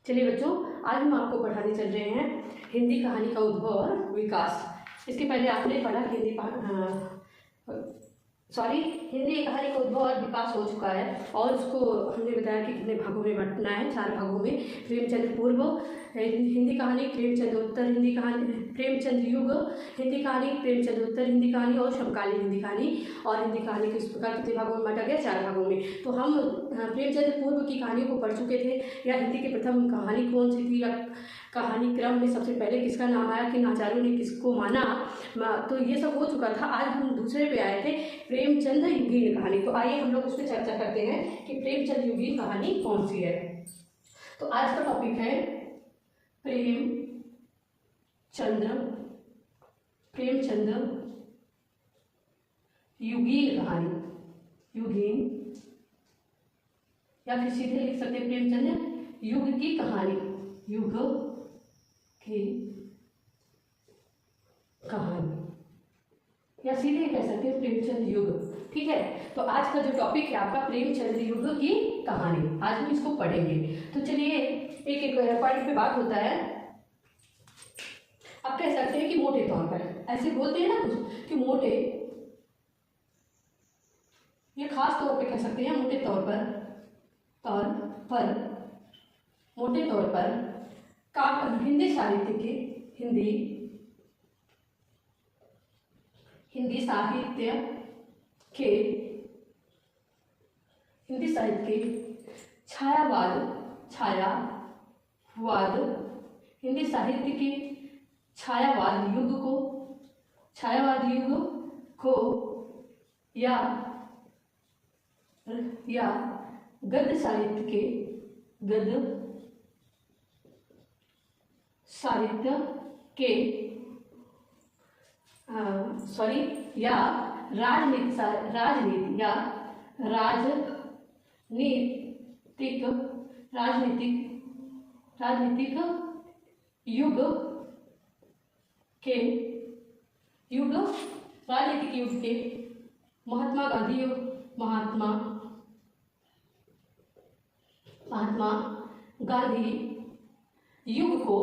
चलिए बच्चों, आज हम आपको पढ़ाने चल रहे हैं हिंदी कहानी का उद्भव और विकास। इसके पहले आपने पढ़ा कि हिंदी कहानी का उद्भव और विकास हो चुका है और उसको हमने बताया कि कितने भागों में बांटना है, 4 भागों में। प्रेमचंद पूर्व हिंदी कहानी, प्रेमचंद उत्तर हिंदी कहानी, प्रेमचंद युग हिंदी कहानी, प्रेमचंद उत्तर हिंदी कहानी और समकालीन हिंदी कहानी। और हिंदी कहानी को इस प्रकार कितने भागों में बांटा गया? 4 भागों में। तो हम प्रेमचंद पूर्व की कहानियों को पढ़ चुके थे, या हिंदी की प्रथम कहानी कौन सी थी, या कहानी क्रम में सबसे पहले किसका नाम आया, किन आचार्यों ने किसको माना, तो ये सब हो चुका था। आज हम दूसरे पे आए थे, प्रेमचंद युगीन कहानी। तो आइए हम लोग उस पर चर्चा करते हैं कि प्रेमचंद युगीन कहानी कौन सी है। तो आज का टॉपिक है प्रेमचंद युगीन कहानी। युगीन या फिर सीधे लिख सकते हैं प्रेमचंद युग की कहानी, युग की कहानी, या सीधे कह सकते हैं प्रेमचंद युग। ठीक है, तो आज का जो टॉपिक है आपका प्रेमचंद युग की कहानी, आज हम इसको पढ़ेंगे। तो चलिए एक एक पॉइंट पे बात होता है। आप कह सकते हैं कि मोटे तौर पर, ऐसे बोलते हैं ना कुछ कि मोटे, ये खास तौर पे कह सकते हैं मोटे तौर पर, मोटे तौर पर हिंदी साहित्य के हिंदी साहित्य के छायावाद हिंदी साहित्य के छायावाद युग को या गद्य साहित्य के या राजनीतिक युग के महात्मा गांधी युग को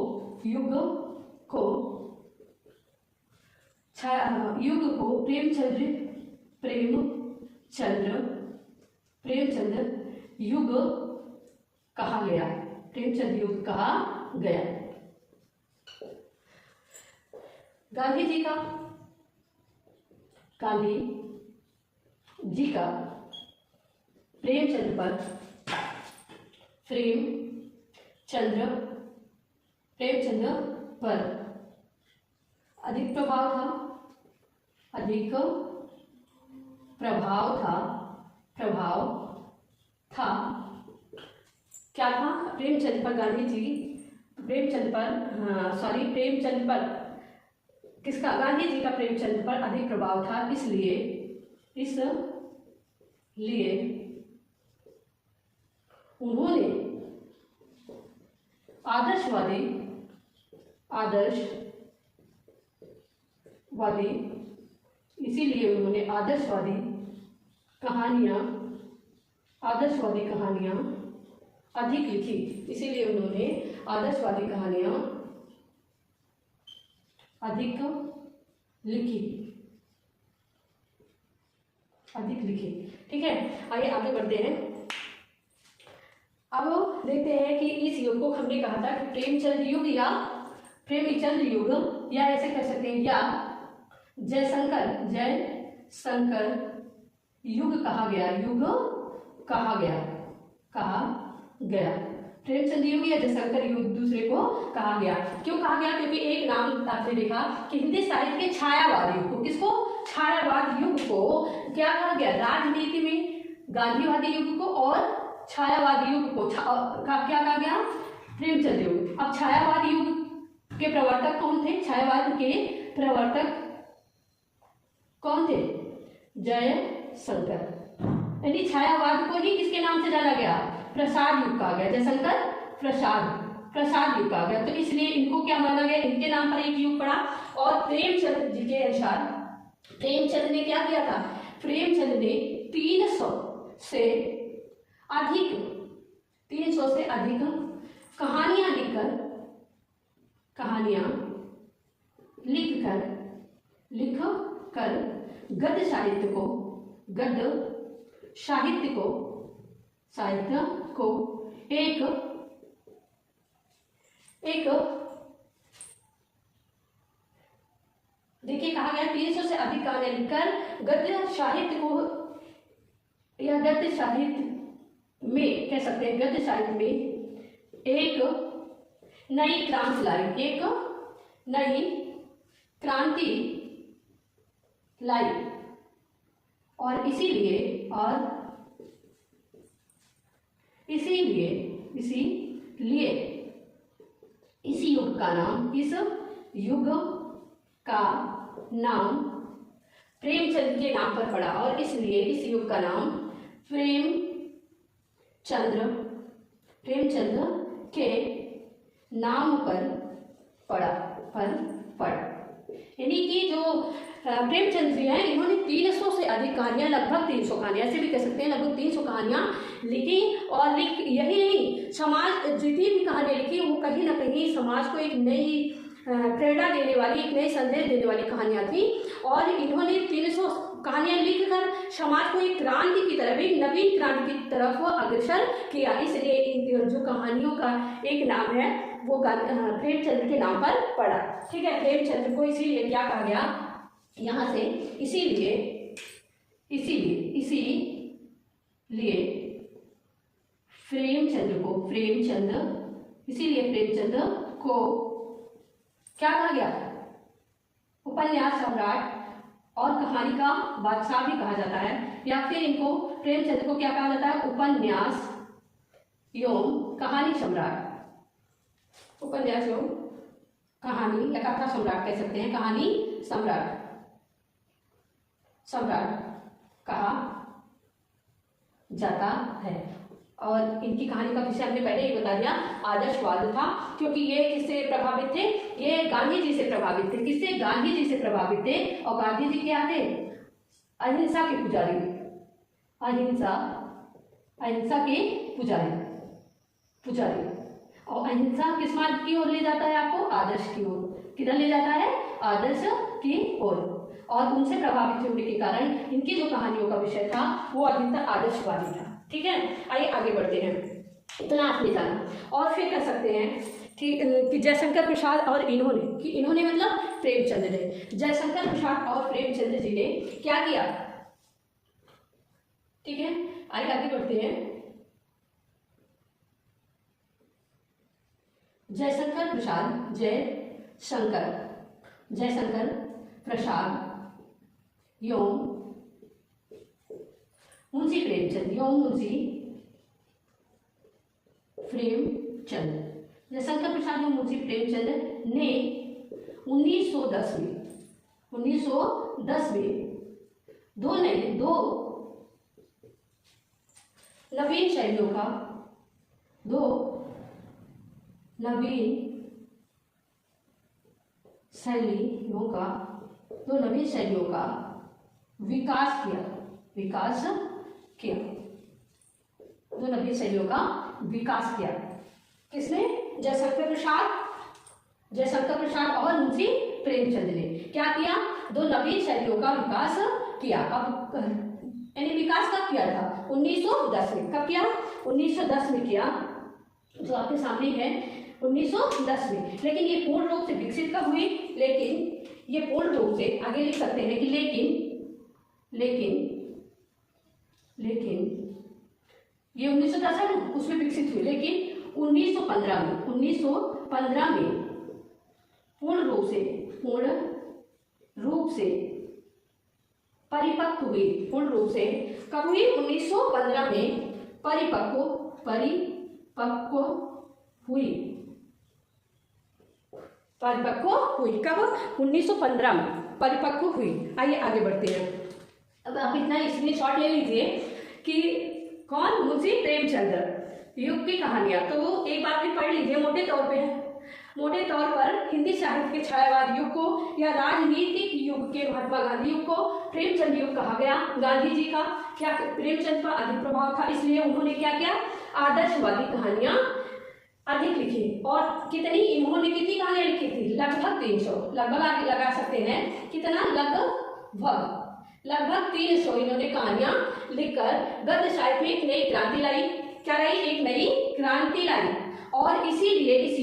प्रेमचंद युग कहा गया। गांधी जी का प्रेमचंद पर अधिक प्रभाव था। क्या था? प्रेमचंद पर किसका? गांधी जी का प्रेमचंद पर अधिक प्रभाव था, इसलिए उन्होंने आदर्शवादी कहानियां अधिक लिखी। इसीलिए उन्होंने आदर्शवादी कहानियां अधिक लिखी। ठीक है, आइए आगे बढ़ते हैं। अब देखते हैं कि इस युग को हमने कहा था कि प्रेमचंद युग या प्रेमचंद युग, या ऐसे कह सकते हैं, या जयशंकर युग कहा गया। प्रेमचंद युग या जयशंकर युग दूसरे को कहा गया। क्यों कहा गया? क्योंकि एक नाम आपने देखा कि हिंदी साहित्य के छायावाद युग को, किसको? छायावाद युग को क्या कहा गया? राजनीति में गांधीवादी युग को और छायावादी युग को क्या कहा गया? प्रेमचंद युग। अब छायावाद युग के प्रवर्तक कौन थे? छायावाद के प्रवर्तक कौन थे? जयशंकर। यानी छायावाद को ही किसके नाम से जाना गया? प्रसाद युग कहा गया। जयशंकर प्रसाद युग कहा गया। तो इसलिए इनको क्या माना गया? इनके नाम पर एक युग पड़ा। और प्रेमचंद जी के अनुसार प्रेमचंद ने क्या किया था? प्रेमचंद ने 300 से अधिक कहानियां लिख कर गद्य साहित्य को एक देखिए कहा गया 300 से अधिक कहानियां लिखकर गद्य साहित्य को या गद्य साहित्य में कह सकते हैं, गद्य साहित्य में एक नई क्रांति लाई और इसीलिए इस युग का नाम प्रेमचंद के नाम पर पड़ा और इसलिए इस युग का नाम प्रेमचंद के नाम पर पड़ा। यानी कि जो प्रेमचंद जी हैं इन्होंने 300 से अधिक कहानियां, लगभग 300 कहानियां, ऐसे भी कह सकते हैं लगभग 300 कहानियां लिखी और यही नहीं, समाज जितनी भी कहानियां लिखी वो कहीं ना कहीं समाज को एक नई प्रेरणा देने वाली, एक नई संदेश देने वाली कहानियां थी। और इन्होंने 300 कहानियां लिखकर समाज को एक क्रांति की तरफ, एक नवीन क्रांति की तरफ अग्रसर किया। इसलिए इन जो कहानियों का एक नाम है वो प्रेमचंद के नाम पर पड़ा। ठीक है, प्रेमचंद को इसीलिए क्या कहा गया यहाँ से, इसीलिए प्रेमचंद को क्या कहा गया, उपन्यास सम्राट और कहानी का बादशाह भी कहा जाता है। या फिर इनको प्रेमचंद को क्या कहा जाता है, उपन्यास एवं कहानी सम्राट, उपन्यास एवं कहानी या कथा सम्राट कह सकते हैं, कहानी सम्राट कहा जाता है। और इनकी कहानी का विषय हमने पहले ही बता दिया, आदर्शवाद था, क्योंकि ये किससे प्रभावित थे, ये गांधी जी से प्रभावित थे। किससे, गांधी जी से प्रभावित थे। और गांधी जी क्या थे, अहिंसा के पुजारी, अहिंसा के पुजारी। और अहिंसा किस मार्ग की ओर ले जाता है आपको, आदर्श की ओर। किधर ले जाता है, आदर्श की ओर। और उनसे प्रभावित होने के कारण इनकी जो कहानियों का विषय था वो अधिकतर आदर्शवादी था। ठीक है, आइए आगे बढ़ते हैं, इतना आपने जाना। और फिर कह सकते हैं कि जयशंकर प्रसाद और इन्होंने मतलब प्रेमचंद ने, जयशंकर प्रसाद और प्रेमचंद जी ने क्या किया। ठीक है, आइए आगे बढ़ते हैं। जयशंकर प्रसाद एवं मुंशी प्रेमचंद जयशंकर प्रसाद एवं मुंशी प्रेमचंद ने 1910 में दो नवीन शैलियों का विकास किया। दो नवीन शैलियों का विकास किया। किसने, जयशंकर प्रसाद और मुंशी प्रेमचंद ने क्या किया, दो नवीन शैलियों का विकास किया। अब यानी विकास कब किया था, 1910 में। कब किया, 1910 में किया, जो आपके सामने है 1910 में। लेकिन ये पूर्ण रूप से विकसित कब हुई, लेकिन ये पूर्ण रूप से आगे लिख सकते हैं कि लेकिन ये 1910 है ना, उसमें विकसित हुई। लेकिन 1915 में पूर्ण रूप से परिपक्व हुई। पूर्ण रूप से कब हुई, 1915 में परिपक्व हुई। कब, 1915 में परिपक्व हुई। आइए आगे बढ़ते हैं। अब आप इतना स्क्रीनशॉट ले लीजिए कि कौन, मुंशी प्रेमचंद युग की कहानियां। तो वो एक बार फिर पढ़ लीजिए मोटे तौर पर हिंदी साहित्य के छायावाद युग को या राजनीतिक युग के महात्मा गांधी युग को प्रेमचंद युग कहा गया। गांधी जी का प्रेमचंद पर अधिक प्रभाव था, इसलिए उन्होंने क्या किया, आदर्शवादी अधिक लिखी। और कितनी, इन्होंने कितनी कहानियां लिखी थी? लगभग 300। लगभग आगे लगा सकते हैं कितना, लगभग 300 इन्होंने कहानियां लिखकर गद्य साहित्य में एक नई क्रांति लाई। क्या लाई? एक नई क्रांति लाई। और इसीलिए इस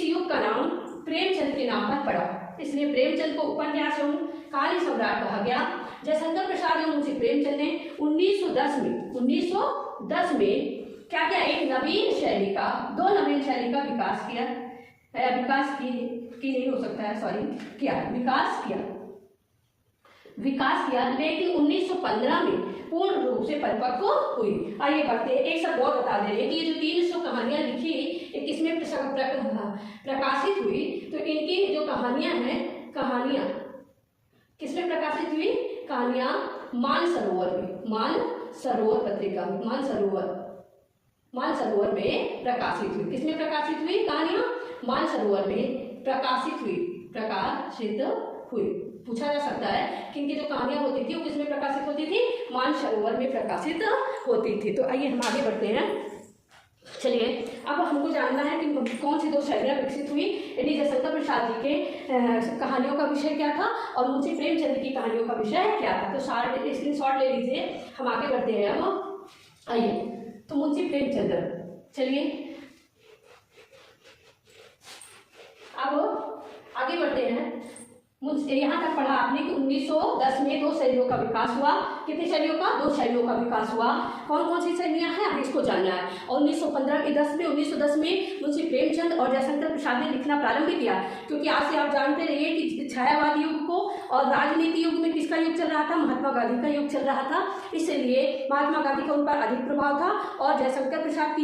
युग का नाम प्रेमचंद के नाम पर पड़ा। इसलिए प्रेमचंद को उपन्यास एवं कहानी सम्राट कहा गया। जयशंकर प्रसाद एवं मुंशी प्रेमचंद ने 1910 में क्या क्या, एक नवीन शैली का, 2 नवीन शैली का विकास किया। विकास की नहीं हो सकता है, सॉरी, विकास किया, लेकिन 1915 में पूर्ण रूप से परिपक्व हुई। आइए बढ़ते हैं। एक सब और बता दे रहे हैं कि ये जो 300 कहानियां लिखी, ये किसमें प्रकाशित हुई? तो इनकी जो कहानियां हैं, कहानियां किसमें प्रकाशित हुई? कहानियां मानसरोवर में, मानसरोवर पत्रिका, मानसरोवर में प्रकाशित हुई। किसमें प्रकाशित हुई? कहानियां मानसरोवर में प्रकाशित हुई। पूछा जा सकता है कि इनकी जो कहानियां होती थी वो किसमें प्रकाशित होती थी? मानसरोवर में प्रकाशित होती थी। तो आइए हम आगे बढ़ते हैं। चलिए, अब हमको जानना है कि कौन सी 2 शैलियां विकसित हुई। यानी जयशंकर प्रसाद जी के कहानियों का विषय क्या था और मुंशी प्रेमचंद की कहानियों का विषय क्या था। तो स्क्रीनशॉट ले लीजिए, हम आगे बढ़ते हैं। अब आइए, तो मुंशी प्रेमचंद, चलिए अब आगे बढ़ते हैं। यहाँ तक पढ़ा आपने कि 1910 में 2 शैलियों का विकास हुआ। कितनी शैलियों का? 2 शैलियों का विकास हुआ। कौन कौन सी शैलियां हैं, अब इसको जानना है। और 1910 में मुंशी प्रेमचंद और जयशंकर प्रसाद ने लिखना प्रारंभ किया। क्योंकि आज से आप जानते रहिए कि छायावादी युग को और राजनीति युग में किसका युग चल रहा था? महात्मा गांधी का युग चल रहा था। इसलिए महात्मा गांधी का उन पर अधिक प्रभाव था और जयशंकर प्रसाद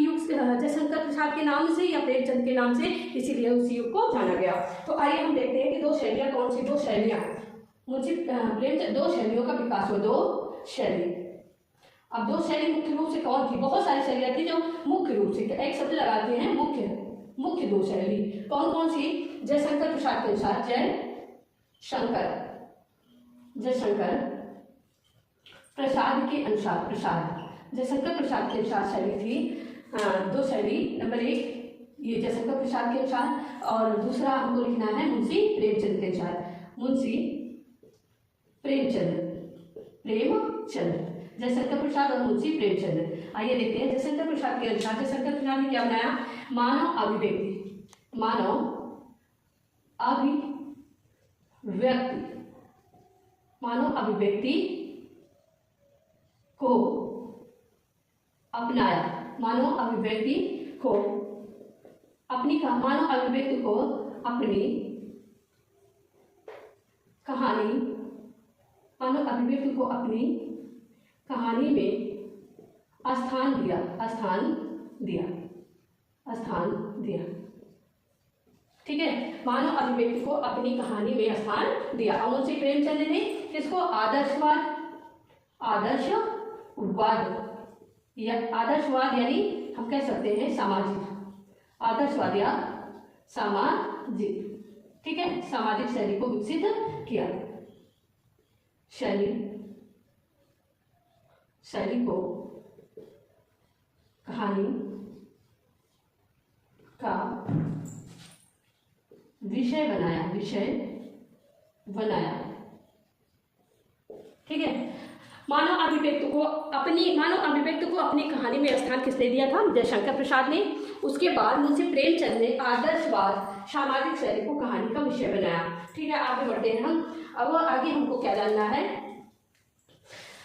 के नाम से या प्रेमचंद के नाम से, इसीलिए उस युग को जाना गया। तो आइए हम देखते हैं कि 2 शैलियां कौन सी 2 शैलियां मुंशी प्रेमचंद, 2 शैलियों का विकास हुआ। 2 शैली। अब 2 शैली मुख्य रूप से कौन थी? बहुत सारी शैलियां थी जो मुख्य रूप से, एक शब्द लगाते हैं, मुख्य 2 शैली कौन कौन सी? जयशंकर प्रसाद के अनुसार, जयशंकर प्रसाद के अनुसार, जयशंकर प्रसाद के अनुसार शैली थी 2 शैली। नंबर 1 ये जयशंकर प्रसाद के अनुसार और दूसरा हमको लिखना है मुंशी प्रेमचंद के अनुसार। मुंशी प्रेमचंद, जयशंकर प्रसाद और मुंशी प्रेमचंद। आइए देखते हैं जयशंकर प्रसाद के अनुसार। जयशंकर प्रसाद ने क्या बनाया? मानव अभिव्यक्ति को अपनाया। मानव अभिव्यक्ति को अपनी कहानी में स्थान दिया। ठीक है, मानव अभिव्यक्ति को अपनी कहानी में स्थान दिया। और मुंशी प्रेमचंद ने किसको? आदर्शवाद यानी हम कह सकते हैं सामाजिक, आदर्शवाद या सामाजिक, ठीक है, सामाजिक शैली को विकसित किया। शैली को कहानी का विषय बनाया। ठीक है, मानव अभिव्यक्ति को अपनी कहानी में स्थान किसने दिया था? जयशंकर प्रसाद ने। उसके बाद मुंशी प्रेमचंद ने आदर्शवाद सामाजिक शैली को कहानी का विषय बनाया। ठीक है, आगे बढ़ते हैं हम। अब आगे हमको क्या जानना है?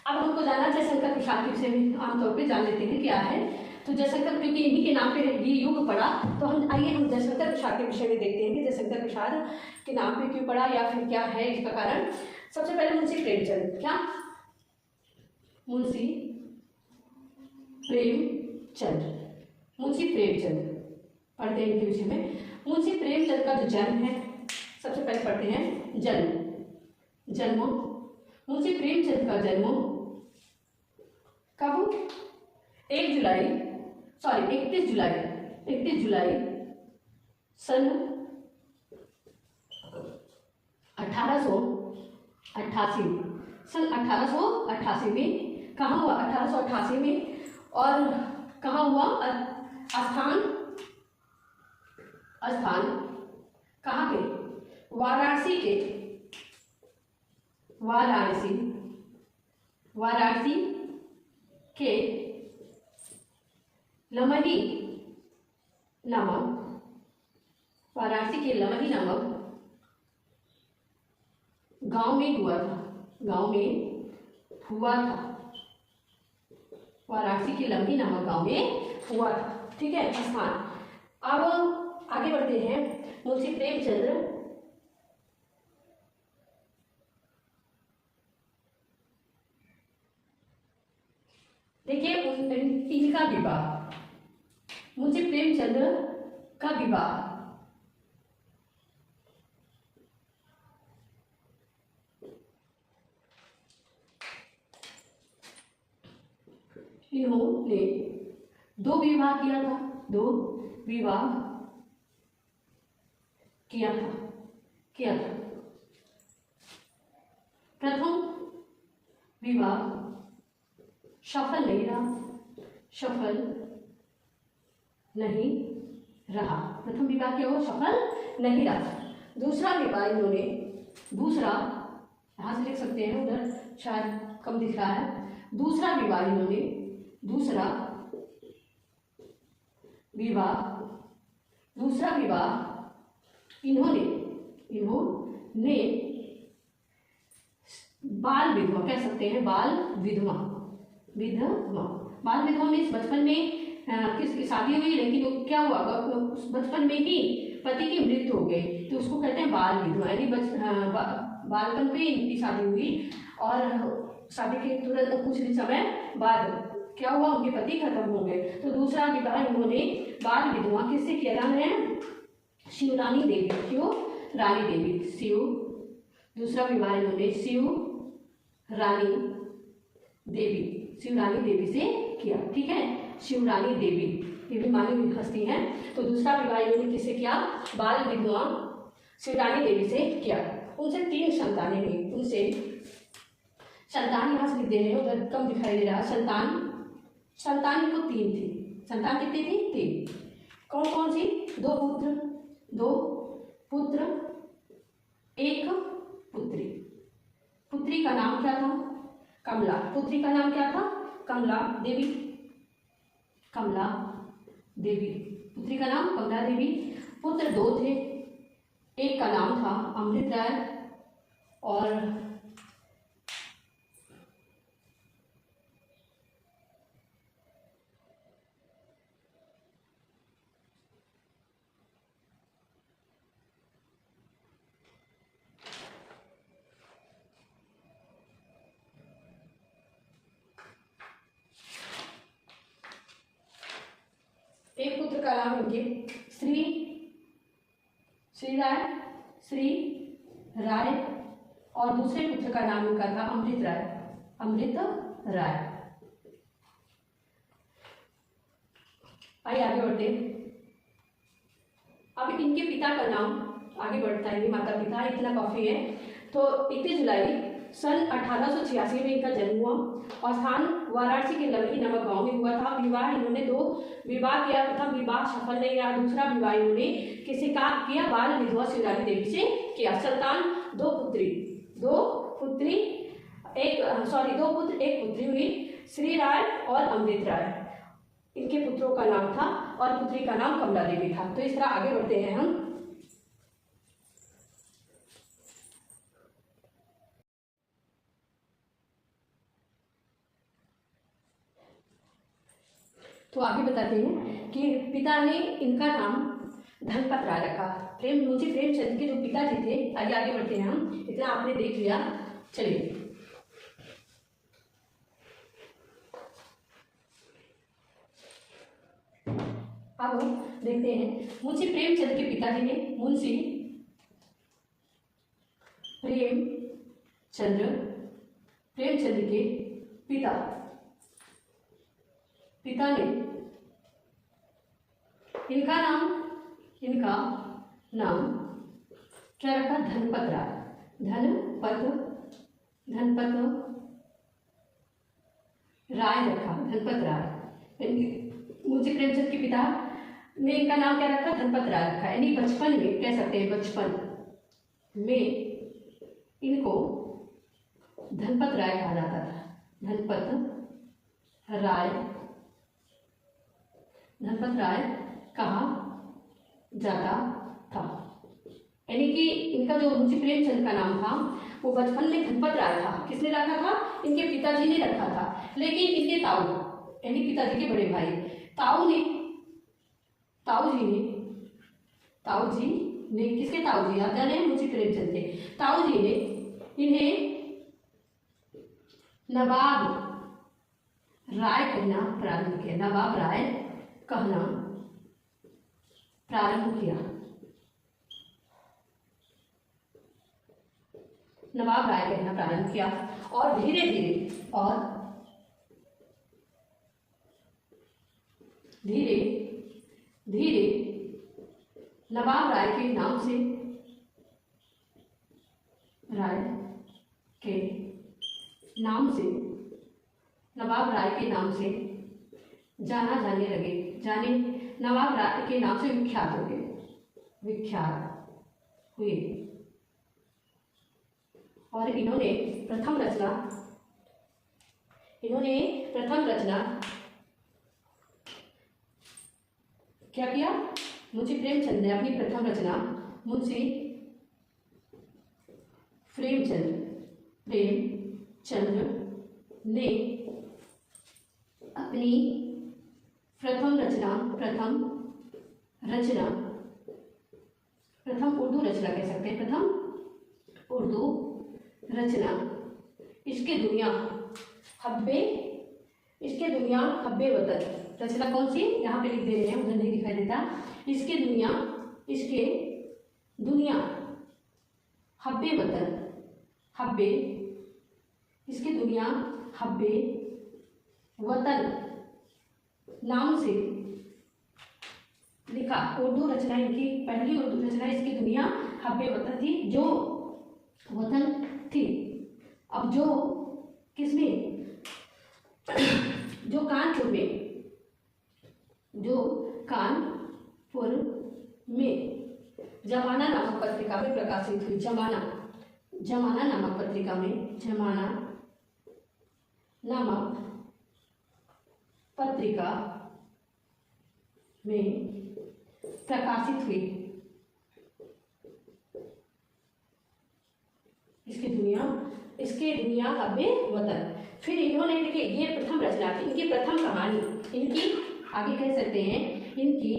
अब हमको जानना जयशंकर प्रसाद के विषय में आमतौर पे जान लेते हैं क्या है। तो जयशंकर, क्योंकि इन्हीं के नाम पे ये युग पड़ा, तो हम जयशंकर प्रसाद के विषय में देखते हैं कि जयशंकर प्रसाद के नाम पे क्यों पड़ा या फिर क्या है इसका कारण। सबसे पहले मुंशी प्रेमचंद, क्या? मुंशी प्रेमचंद पढ़ते हैं इनके विषय में। मुंशी प्रेमचंद का जो जन्म है, सबसे पहले पढ़ते हैं जन्म। मुंशी प्रेमचंद का जन्म कब? 31 जुलाई सन 1888 में। कहाँ हुआ? 1888 में। और कहाँ हुआ? स्थान स्थान कहाँ के? वाराणसी के, वाराणसी, वाराणसी के लमही नामक, वाराणसी के लमही नामक गांव में हुआ था, गांव में हुआ था, वाराणसी के लमही नामक गांव में हुआ था। ठीक है, स्थान। अब आगे बढ़ते हैं। मुंशी प्रेमचंद्र देखिए इनका विवाह, मुंशी प्रेमचंद्र का विवाह इन्होंने दो विवाह किया था, दो विवाह किया था। प्रथम विवाह सफल नहीं रहा, सफल नहीं रहा। प्रथम विवाह क्या हुआ? सफल नहीं रहा। दूसरा विवाह इन्होंने, दूसरा यहाँ से लिख सकते हैं, उधर शायद कम दिख रहा है। दूसरा विवाह इन्होंने, दूसरा विवाह इन्होंने बाल विधवा, कह सकते हैं बाल विधवा, बाल विधवा में बचपन में किसकी शादी हुई, लेकिन क्या हुआ, उस बचपन में ही पति की मृत्यु हो गई, तो उसको कहते हैं बाल विधवा। यानी बालपन में इनकी शादी हुई और शादी के तुरंत कुछ ही समय बाद क्या हुआ, उनके पति खत्म हो गए। तो दूसरा विवाह इन्होंने बाल विधवा किससे किया? नाम है शिवरानी देवी, क्यों? रानी देवी, दूसरा विवाह इन्होंने शिवरानी देवी से किया। ठीक है, शिवरानी देवी ये भी मानी हुई हस्ती हैं। तो दूसरा विवाह इन्होंने किससे किया? बाल विधवा शिवरानी देवी से किया। उनसे 3 संतानें हुई, उनसे संतान यहाँ से लिख दे रहे हैं, उधर कम दिखाई दे रहा। संतान को 3 थी। संतान कितनी थी? 3। कौन कौन सी? 2 पुत्र 1 पुत्री। पुत्री का नाम क्या था? कमला। पुत्री का नाम क्या था? कमला देवी। पुत्री का नाम कमला देवी। पुत्र 2 थे, एक का नाम था अमृत राय और एक पुत्र का नाम इनके श्री राय और दूसरे पुत्र का नाम इनका था अमृत राय। आइए आगे बढ़ते। अब इनके पिता का नाम आगे बढ़ता है, माता पिता इतना काफी है। तो 31 जुलाई सन 1886 में इनका जन्म हुआ और स्थान वाराणसी के लमही नामक गांव में हुआ था। विवाह इन्होंने 2 विवाह किया। प्रथम विवाह सफल नहीं रहा। दूसरा विवाह इन्होंने किसी का किया? बाल विधवा शिवरानी देवी से किया। संतान 2 पुत्र 1 पुत्री हुई, श्री राय और अमृत राय। इनके पुत्रों का नाम था और पुत्री का नाम कमला देवी था। तो इस तरह आगे बढ़ते हैं हम। तो आगे बताते हैं कि पिता ने इनका नाम धनपत राय रखा। मुंशी प्रेमचंद के जो पिताजी थे, आगे आगे बढ़ते हैं हम। इतना आपने देख लिया, चलिए अब देखते हैं। मुंशी प्रेमचंद के पिताजी ने, मुंशी प्रेमचंद के पिता ने इनका नाम क्या रखा? धनपत राय। धनपत राय रखा, धनपत राय। मुंशी प्रेमचंद के पिता में इनका नाम क्या रखा, धनपत राय रखा, यानी बचपन में कह सकते हैं, बचपन में इनको धनपत राय कहा जाता था, धनपत राय, धनपत राय कहा जाता था। यानी कि इनका जो मुंशी प्रेमचंद का नाम था वो बचपन में धनपत राय था। किसने रखा था, इनके पिताजी ने रखा था, लेकिन इनके ताऊ यानी पिताजी के बड़े भाई ताऊ जी ने किसके ताऊ जी, आप जाने मुंशी प्रेमचंद के ताऊ जी ने इन्हें नवाब राय कहना प्रारंभ किया, नवाब राय कहना प्रारंभ किया, नवाब राय कहना प्रारंभ किया। और धीरे धीरे नवाब राय के नाम से नवाब राय के नाम से जाना जाने लगे, नवाब राय के नाम से विख्यात हुए। और इन्होंने प्रथम रचना क्या किया, मुंशी प्रेमचंद ने अपनी प्रथम रचना, मुंशी प्रेमचंद ने अपनी प्रथम उर्दू रचना कह सकते हैं, प्रथम उर्दू रचना इसके दुनिया हब्बे वतन, रचना कौन सी, यहाँ पे लिख दे रहे हैं, उधर नहीं दिखाई देता, इसके दुनिया हब्बे वतन, इसके दुनिया हब्बे वतन नाम से लिखा। उर्दू रचना इनकी पहली उर्दू रचना इसकी दुनिया हब्बे वतन थी, जो वतन थी। अब जो किसमें, जो कानपुर में जमाना नामक पत्रिका में प्रकाशित हुई, जमाना नामक पत्रिका में, जमाना नामक पत्रिका में प्रकाशित हुई। इसके दुनिया हब्बे वतन। फिर इन्होंने देखिए ये प्रथम रचना थी, इनकी प्रथम कहानी, इनकी आगे कह सकते हैं इनकी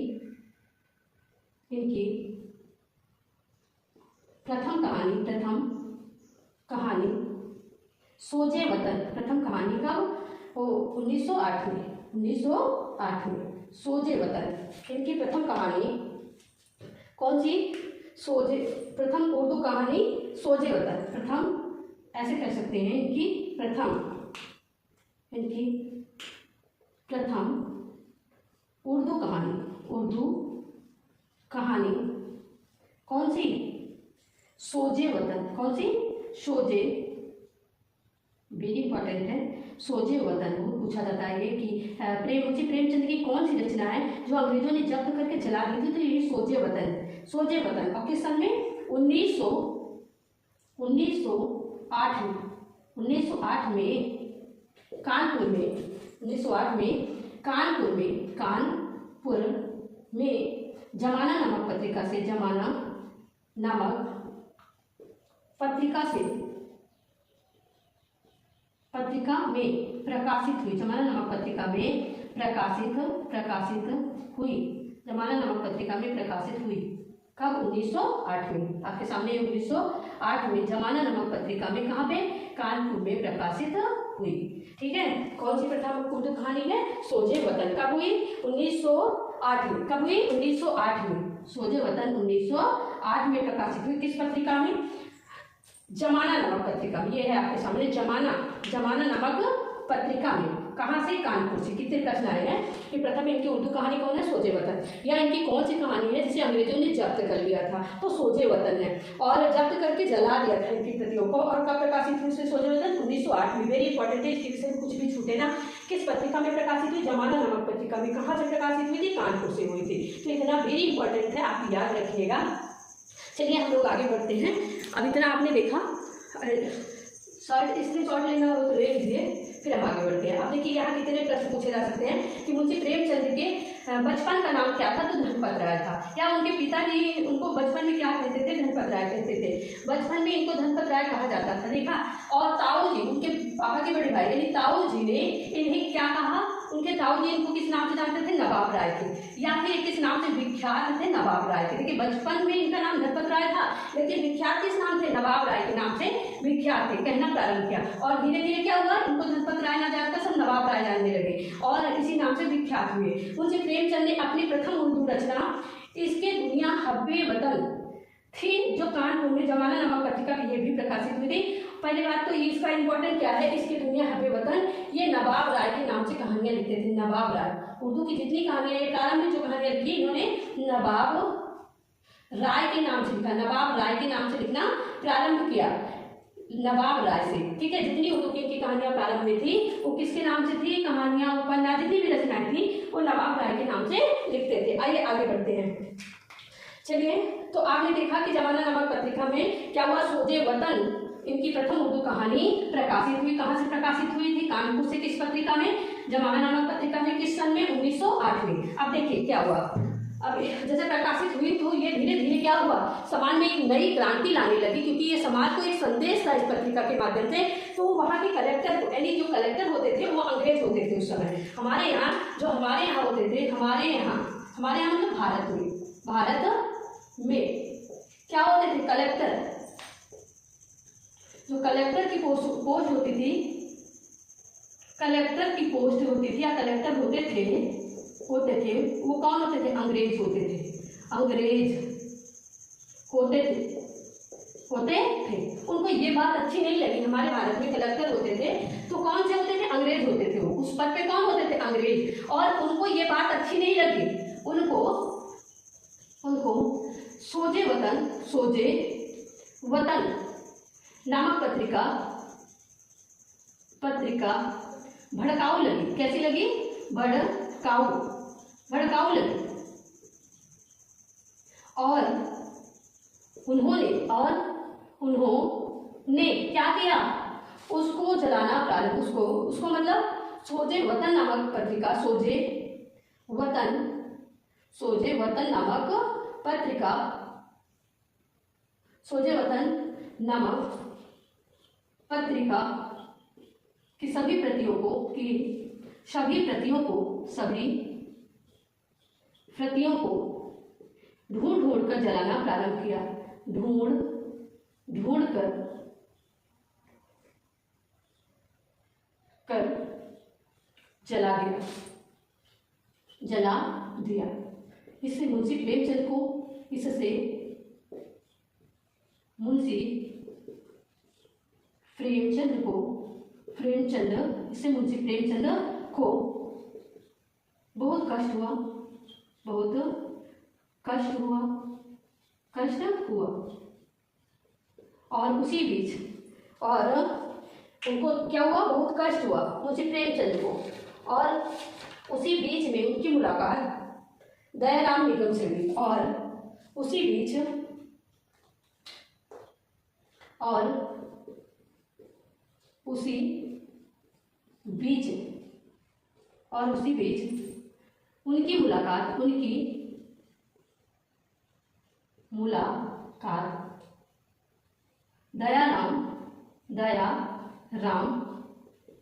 प्रथम कहानी सोजे वतन, प्रथम कहानी का वो 1908 में सोजे वतन, इनकी प्रथम कहानी कौन सी, सोजे, प्रथम उर्दू कहानी सोजे वतन, प्रथम ऐसे कह सकते हैं, इनकी प्रथम उर्दू कहानी कौन सी, सोजे वतन, कौन सी, सोजे, वेरी इंपॉर्टेंट है, सोजे वतन। वो पूछा जाता है कि मुंशी प्रेमचंद की कौन सी रचना है जो अंग्रेजों ने जब्त करके जला दी थी, तो ये सोजे वतन। और किस सन में, 1908 में कानपुर में जमाना नामक पत्रिका में प्रकाशित हुई, जमाना नामक पत्रिका में प्रकाशित हुई, जमाना नामक पत्रिका में प्रकाशित हुई। कब, 1908 में। आपके सामने 1908 में जमाना नामक पत्रिका में, कहाँ पे, कानपुर में प्रकाशित हुई। ठीक है, कौन सी प्रथम उर्दू कहानी है, सोजे वतन। कब हुई, 1908 में। कब हुई, 1908 में। सोजे वतन 1908 में प्रकाशित हुई। किस पत्रिका में, जमाना नामक पत्रिका में। ये है आपके सामने जमाना नामक पत्रिका में। कहाँ से, कानपुर से। कितने प्रश्न आए हैं कि प्रथम इनकी उर्दू कहानी कौन है, सोजे वतन, या इनकी कौन सी कहानी है जिसे अंग्रेजों ने जब्त कर लिया था, तो सोजे वतन है, और जब्त करके जला दिया था इनकी कृतियों को। और कब प्रकाशित हुई सोजे वतन, 1908 में। वेरी इंपॉर्टेंट है, इसके विषय में कुछ भी छूटे ना। किस पत्रिका में प्रकाशित हुई? जमाना नामक पत्रिका में। कहाँ से प्रकाशित हुई थी? कानपुर से हुई थी। तो इतना वेरी इंपॉर्टेंट है, आप याद रखिएगा। चलिए हम लोग आगे बढ़ते हैं। अब इतना आपने देखा, शॉर्ट स्क्रीनशॉट लेना हो तो ले लीजिए, फिर हम आगे बढ़ते हैं। अब देखिए यहाँ कितने प्रश्न पूछे जा सकते हैं कि मुंशी प्रेमचंद के बचपन का नाम क्या था? तो धनपत राय था। या उनके पिताजी उनको बचपन में क्या कहते थे? धनपत राय कहते थे। बचपन में इनको धनपत राय कहा जाता था, देखा। और ताऊ जी, उनके पापा के बड़े भाई यानी ताऊ जी ने इन्हें क्या कहा? उनके ताऊ जी इनको किस नाम से जानते थे? नवाब राय थे। या फिर किस नाम से विख्यात थे? नवाब राय थे। देखिए बचपन में इनका नाम धनपत राय था, लेकिन विख्यात किस नाम से? नवाब राय के नाम से विख्यात थे, कहना प्रारंभ किया। और धीरे धीरे क्या हुआ? इनको धनपत राय ना जानकर सब नवाब राय जानने लगे और इसी नाम से विख्यात हुए। मुंशी प्रेमचंद ने अपनी प्रथम उर्दू रचना इसके दुनिया हब्बे वतन थी, जो कानपुर में जमाना नामक पत्रिका में ये भी प्रकाशित हुई थी। पहली बात तो इसका इंपॉर्टेंट क्या है? इसके दुनिया हब्बे वतन, ये नवाब राय के नाम से कहानियां लिखते थे। नवाब राय, उर्दू की जितनी कहानियां, ये प्रारंभ में जो कहानियां लिखी इन्होंने नवाब राय के नाम से लिखा। नवाब राय के नाम से लिखना प्रारंभ किया, नवाब राय से। ठीक है, जितनी उर्दू की कहानियां प्रारंभ में थी वो किसके नाम से थी? कहानियां, उपन्यास, जितनी भी रचनाएं थी वो नवाब राय के नाम से लिखते थे। आइए आगे बढ़ते हैं। चलिए, तो आपने देखा कि जमाना नामक पत्रिका में क्या हुआ? सोजे वतन, इनकी प्रथम उर्दू कहानी प्रकाशित हुई। कहाँ से प्रकाशित हुई थी? कानपुर से। किस पत्रिका में? जमाना नामक पत्रिका में। किस सन में? 1908 में। अब देखिए क्या हुआ। अब जैसे प्रकाशित हुई तो ये धीरे धीरे क्या हुआ? समाज में एक नई क्रांति लाने लगी, क्योंकि ये समाज को एक संदेश था इस पत्रिका के माध्यम से। तो वहाँ के कलेक्टर, यानी जो कलेक्टर होते थे वो अंग्रेज होते थे उस समय। हमारे यहाँ होते थे, हमारे यहाँ मतलब भारत में क्या होते थे? कलेक्टर। जो कलेक्टर की पोस्ट होती थी, कलेक्टर की पोस्ट होती थी या कलेक्टर होते थे वो कौन होते थे? अंग्रेज होते थे। अंग्रेज होते थे। उनको ये बात अच्छी नहीं लगी, हमारे भारत में कलेक्टर होते थे तो कौन से होते थे? अंग्रेज होते थे। वो उस पद पे कौन होते थे? अंग्रेज। और उनको ये बात अच्छी नहीं लगी। उनको सोजे वतन नामक पत्रिका भड़काऊ लगी। कैसी लगी? भड़काऊ लगी। और उन्होंने क्या किया? उसको जलाना प्रारंभ, उसको मतलब सोजे वतन नामक पत्रिका, सोजे वतन नामक पत्रिका की सभी प्रतियों को ढूंढ कर जलाना प्रारंभ किया। ढूंढ कर जला दिया। इससे मुंशी प्रेमचंद को बहुत कष्ट हुआ। और उसी बीच उनको क्या हुआ? बहुत कष्ट हुआ मुंशी प्रेमचंद को। और उसी बीच में उनकी मुलाकात दयाराम निगम से हुई। और उसी बीच उनकी मुलाकात दयाराम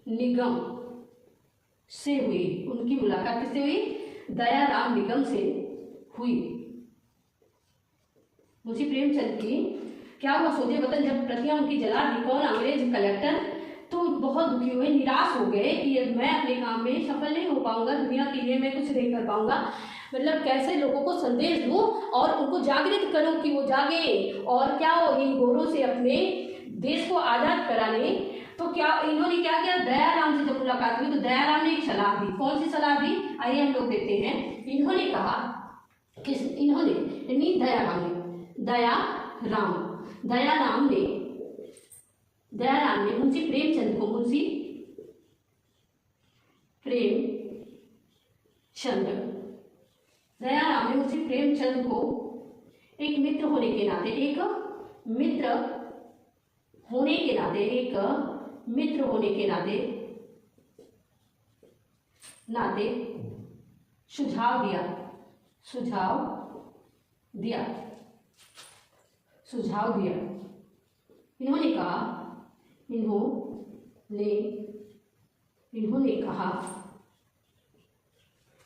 निगम से हुई। उनकी मुलाकात किससे हुई? दयाराम निगम से हुई। मुंशी प्रेमचंद की क्या हुआ? सोजे वतन जब प्रतियां उनकी जला दी, कौन? अंग्रेज कलेक्टर। तो बहुत दुखी हुए, निराश हो गए कि मैं अपने काम में सफल नहीं हो पाऊंगा, दुनिया के लिए मैं कुछ नहीं कर पाऊंगा। मतलब कैसे लोगों को संदेश दूं और उनको जागृत करूं कि वो जागे और क्या हो इन गोरों से अपने देश को आजाद कराने। तो क्या इन्होंने क्या किया? दयाराम से जब मुलाकात हुई तो दयाराम ने एक सलाह दी। कौन सी सलाह दी? आइए हम लोग देखते हैं। इन्होंने कहा कि दयाराम ने मुंशी प्रेमचंद को प्रेमचंद। दयाराम ने मुंशी प्रेमचंद को एक मित्र होने के नाते, एक मित्र होने के नाते, एक मित्र होने के नाते नाते सुझाव दिया, सुझाव दिया, सुझाव दिया। इन्होंने कहा, इन्होंने कहा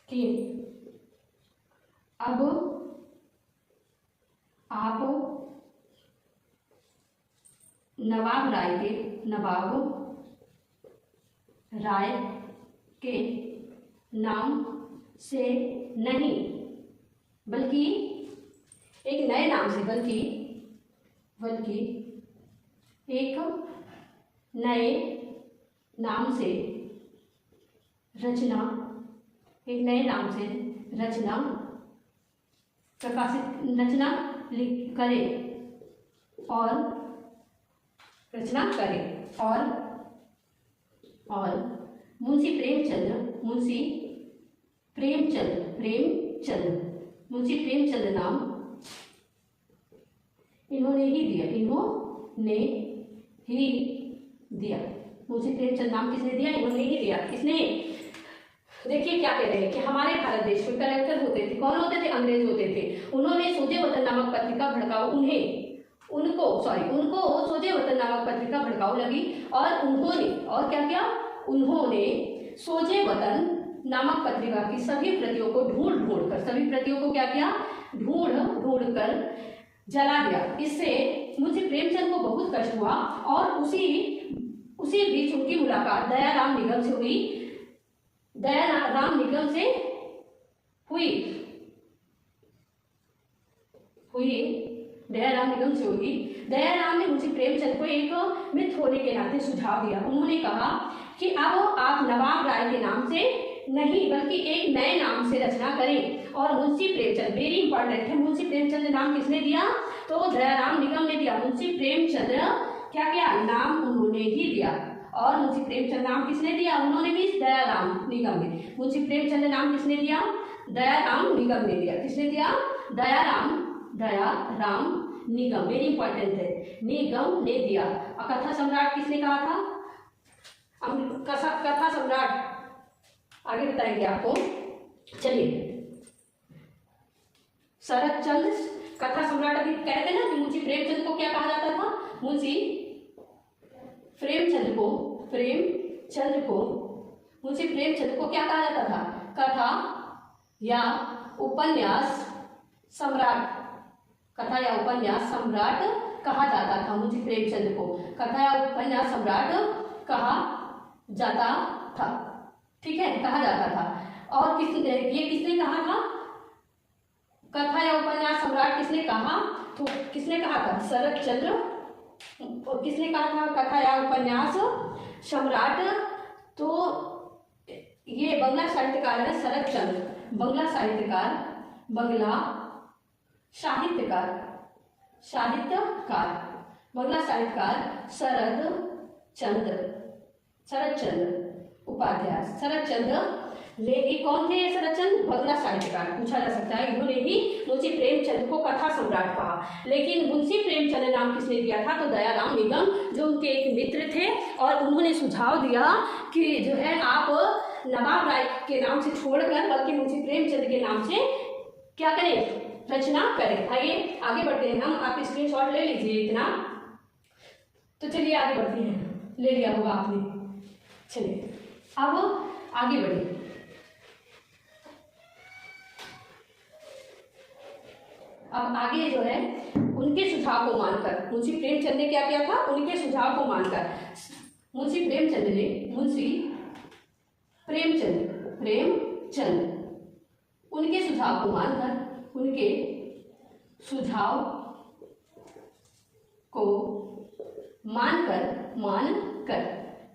कि अब आप नवाब राय के नाम से नहीं, बल्कि एक नए नाम से, बल्कि एक नए नाम से रचना, एक नए नाम से रचना प्रकाशित, रचना करे और रचना करे और मुंशी प्रेमचंद नाम इन्होंने ही दिया, मुंशी प्रेमचंद नाम किसने दिया? इन्होंने ही दिया। किसने? देखिए क्या कह रहे हैं कि हमारे भारत देश में कलेक्टर होते थे। कौन होते थे? अंग्रेज होते थे। उन्होंने सोजे वतन नामक पत्रिका भड़काऊ, उनको सोजे वतन नामक पत्रिका भड़काऊ लगी और उन्होंने और क्या किया? उन्होंने सोजे वतन नामक पत्रिका की सभी प्रतियों को ढूंढ कर, सभी प्रतियों को क्या किया? ढूंढ कर जला दिया। इससे मुंशी प्रेमचंद को बहुत कष्ट हुआ और उसी बीच उनकी मुलाकात दयाराम निगम से हुई। दयाराम निगम से हुई। दयाराम ने मुंशी प्रेमचंद को एक मित्र होने के नाते सुझाव दिया। उन्होंने कहा कि अब आप नवाब राय के नाम से नहीं, बल्कि एक नए नाम से रचना करें। और मुंशी प्रेमचंद, वेरी इंपॉर्टेंट है, मुंशी प्रेमचंद नाम किसने दिया? तो दयाराम निगम ने दिया। मुंशी प्रेमचंद क्या किया? नाम उन्होंने ही दिया। और मुंशी प्रेमचंद नाम किसने दिया? उन्होंने भी, दयाराम निगम ने। मुंशी प्रेमचंद नाम किसने दिया? दयाराम निगम ने दिया। किसने दिया? दयाराम निगम, वेरी इंपॉर्टेंट है, निगम ने दिया। और कथा सम्राट किसने कहा था? कथा सम्राट आगे बताएंगे आपको। चलिए, शरतचंद्र कथा सम्राट। अभी कहते ना कि मुंशी प्रेमचंद को क्या कहा जाता था? मुंशी प्रेमचंद को क्या कहा जाता था? कथा या उपन्यास सम्राट, कथा या उपन्यास सम्राट कहा जाता था। मुंशी प्रेमचंद को कथा या उपन्यास सम्राट कहा जाता था। ठीक है, कहा जाता था। और ये किसने कहा था? कथा या उपन्यास सम्राट किसने कहा? तो किसने कहा था? शरतचंद्र। और किसने कहा था कथा या उपन्यास सम्राट? तो ये बंगला साहित्यकार है शरतचंद्र। बंगला साहित्यकार शरतचंद्र उपाध्याय। शरतचंद्र ये कौन थे? शरतचंद्र बंगला साहित्यकार, पूछा जा सकता है। इन्होंने ही मुंशी प्रेमचंद को कथा सम्राट कहा। लेकिन मुंशी प्रेमचंद नाम किसने दिया था? तो दयाराम निगम, जो उनके एक मित्र थे। और उन्होंने सुझाव दिया कि जो है आप नवाब राय के नाम से छोड़कर बल्कि मुंशी प्रेमचंद के नाम से क्या करें? रचना करें। आइए आगे बढ़ते हैं हम। आप स्क्रीनशॉट ले लीजिए इतना। तो चलिए आगे बढ़ते हैं। ले लिया होगा आपने। चलिए अब आगे बढ़िए। अब आगे जो है उनके सुझाव को मानकर मुंशी प्रेमचंद ने क्या किया था? उनके सुझाव को मानकर मुंशी प्रेमचंद उनके सुझाव को मानकर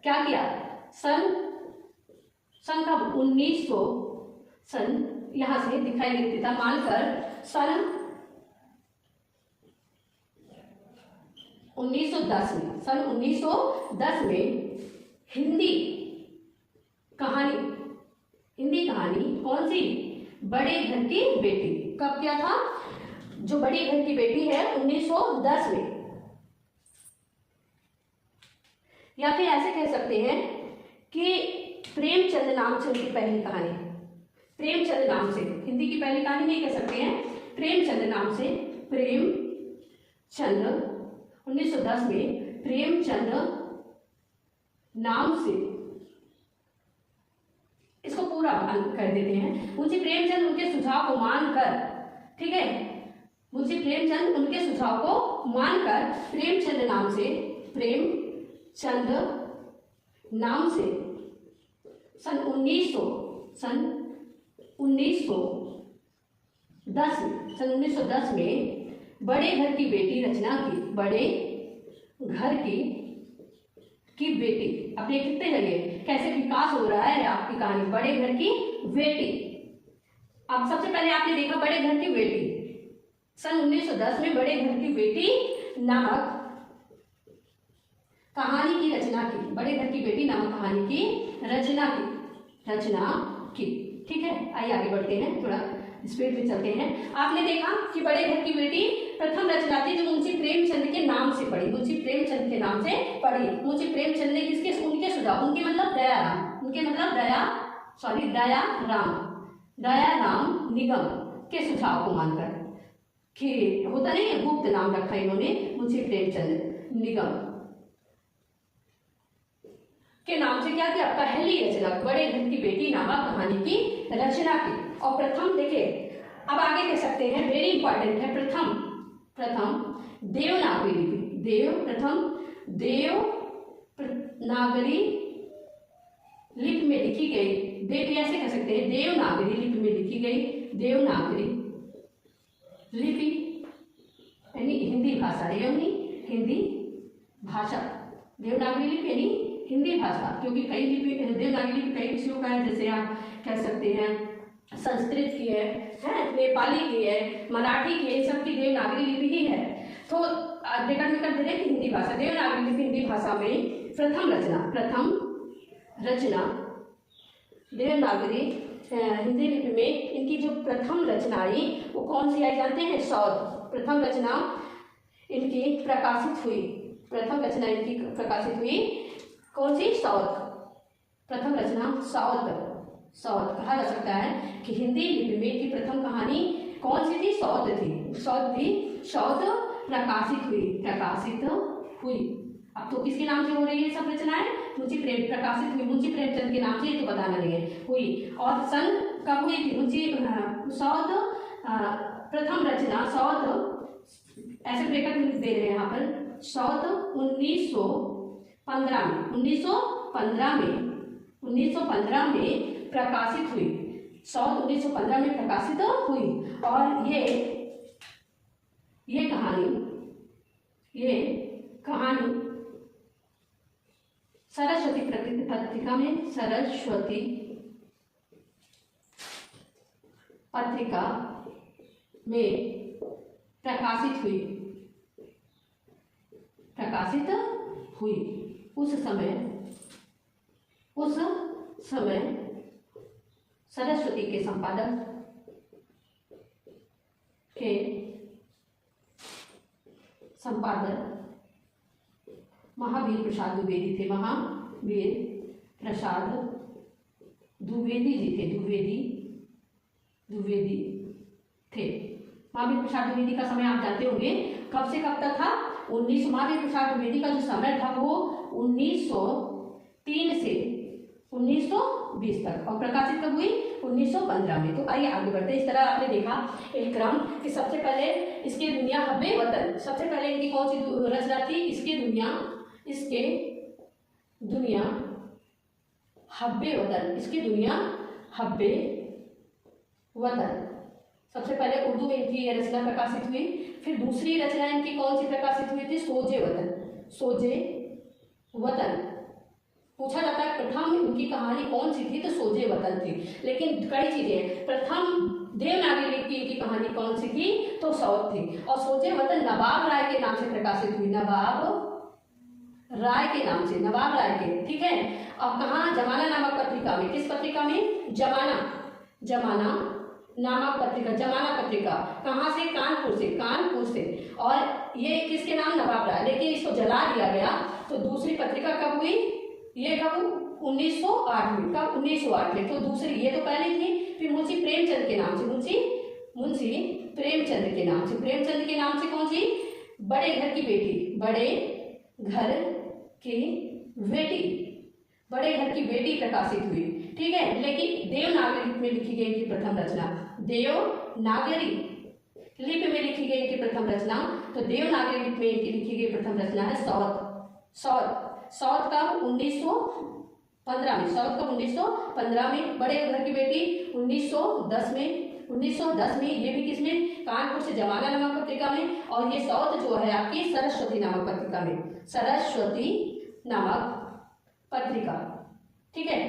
क्या किया? सन का 1900 यहां से दिखाई नहीं देता, मानकर सन 1910 में हिंदी कहानी हिंदी कहानी कौन सी? बड़े घर की बेटी। कब क्या था? जो बड़े घर की बेटी है 1910 में। या फिर ऐसे कह सकते हैं कि प्रेमचंद नाम से उनकी पहली कहानी, प्रेमचंद नाम से, हिंदी की पहली कहानी नहीं कह सकते हैं, प्रेमचंद नाम से, प्रेमचंद 1910 में प्रेमचंद नाम से, इसको पूरा कर देते हैं। मुंशी प्रेमचंद उनके सुझाव को मानकर, ठीक है, मुंशी प्रेमचंद उनके सुझाव को मानकर प्रेमचंद नाम से, प्रेमचंद नाम से सन 1910 में बड़े घर की बेटी रचना की। बड़े घर की बेटी। अब देख सकते हैं कैसे विकास हो रहा है आपकी कहानी। बड़े घर की बेटी। अब सबसे पहले आपने देखा बड़े घर की बेटी, सन 1910 में बड़े घर की बेटी नामक कहानी की रचना की। बड़े घर की बेटी नामक कहानी की रचना की। ठीक है, आइए आगे बढ़ते हैं, थोड़ा स्पीड में चलते हैं। आपने देखा कि बड़े घर की बेटी प्रथम रचना थी जो मुंशी प्रेमचंद के नाम से पढ़ी। मुंशी प्रेमचंद के नाम से पढ़ी। मुंशी प्रेमचंद ने किसके? उनके सुझाव, उनके मतलब दयाराम, उनके मतलब दयाराम निगम के सुझाव को मानकर, कि होता नहीं है गुप्त नाम रखा इन्होंने मुंशी प्रेमचंद निगम के नाम से, क्या किया? पहली रचना बड़े घर की बेटी नामक कहानी की रचना की। और प्रथम देखिए, अब आगे कह सकते हैं, वेरी इंपॉर्टेंट है, प्रथम देवनागरी लिपि, प्रथम देवनागरी लिपि में लिखी गई। ऐसे कह सकते हैं, देवनागरी लिपि में लिखी गई। देवनागरी लिपि यानी हिंदी भाषा, हिंदी भाषा। देवनागरी लिपि यानी हिंदी भाषा, क्योंकि कई लिपि, देवनागरी लिपि कई विषयों का है, जैसे आप कह सकते हैं संस्कृत की है, नेपाली की है, मराठी की है, सबकी देवनागरी लिपि ही है। तो डिपेंड करते हैं कि हिंदी भाषा, देवनागरी लिपि हिंदी भाषा में प्रथम रचना देवनागरी हिंदी लिपि में इनकी जो प्रथम रचना आई वो कौन सी आई जानते हैं? सौध। प्रथम रचना इनकी प्रकाशित हुई कौन सी? सौध। प्रथम रचना सौध कहा जा सकता है कि हिंदी लिपि में इनकी प्रथम कहानी कौन सी थी? सौध प्रकाशित हुई। अब तो किसके नाम से हो रही है सब रचनाएं? प्रकाशित हुई मुंशी प्रेमचंद के नाम से, ये तो बताना नहीं है, हुई। और सन कब हुई थी? सौध प्रथम रचना सौध, ऐसे ब्रेकअप दे रहे हैं यहाँ पर, सौध 1915 में प्रकाशित हुई। सौध 1915 में प्रकाशित हुई। और ये कहानी सरस्वती पत्रिका में, सरस्वती पत्रिका में प्रकाशित हुई। उस समय सरस्वती के संपादक महावीर प्रसाद द्विवेदी थे। महावीर प्रसाद द्विवेदी जी थे। द्विवेदी थे। महावीर प्रसाद द्विवेदी का समय आप जानते होंगे, कब से कब तक था? महावीर प्रसाद द्विवेदी का जो समय था वो 1903 से 1920 तक, और प्रकाशित कब हुई? 1915 में। तो आइए आगे बढ़ते हैं। इस तरह आपने देखा एक क्रम कि सबसे पहले इसके दुनिया हब्बे वतन, सबसे पहले इनकी कौन सी रचना थी? इसके दुनिया हब्बे वतन, इसकी दुनिया हब्बे वतन। सबसे पहले उर्दू में इनकी ये रचना प्रकाशित हुई। फिर दूसरी रचना इनकी कौन सी प्रकाशित हुई थी? सोजे वतन। पूछा जाता है प्रथम इनकी कहानी कौन सी थी, तो सोजे वतन थी। लेकिन कई चीजें, प्रथम देवनागरी लिपि की कहानी कौन सी थी? तो सौध थी। और सोजे वतन नवाब राय के नाम से प्रकाशित हुई। नवाब राय के नाम से, नवाब राय के, ठीक है। अब कहाँ, जमाना नामक पत्रिका में, किस पत्रिका में, जमाना, जमाना नामक पत्रिका, जमाना पत्रिका, कहाँ से, कानपुर से, कानपुर से। और ये किसके नाम, नवाब राय, लेकिन इसको जला दिया गया। तो दूसरी पत्रिका कब हुई, ये कब, 1908 में, कब, 1908 में। तो दूसरी, ये तो पहले थी, फिर मुंशी प्रेमचंद के नाम से, मुंशी प्रेमचंद के नाम से, प्रेमचंद के नाम से कौन सी, बड़े घर की बेटी, बड़े घर की बेटी, बड़े घर की बेटी प्रकाशित हुई, ठीक है। लेकिन देवनागरी में लिखी गई इनकी प्रथम रचना, देवनागरी लिपि में लिखी गई इनकी प्रथम रचना, तो देवनागरी लिपि में इनकी लिखी गई प्रथम रचना है सौत का 1915 में, सौत का 1915 में। बड़े घर की बेटी 1910 में, 1910 में, ये भी किसमें, कानपुर से, जमाना नामक पत्रिका में। और ये सौत जो है आपकी सरस्वती नामक पत्रिका में, सरस्वती नामक पत्रिका, ठीक है,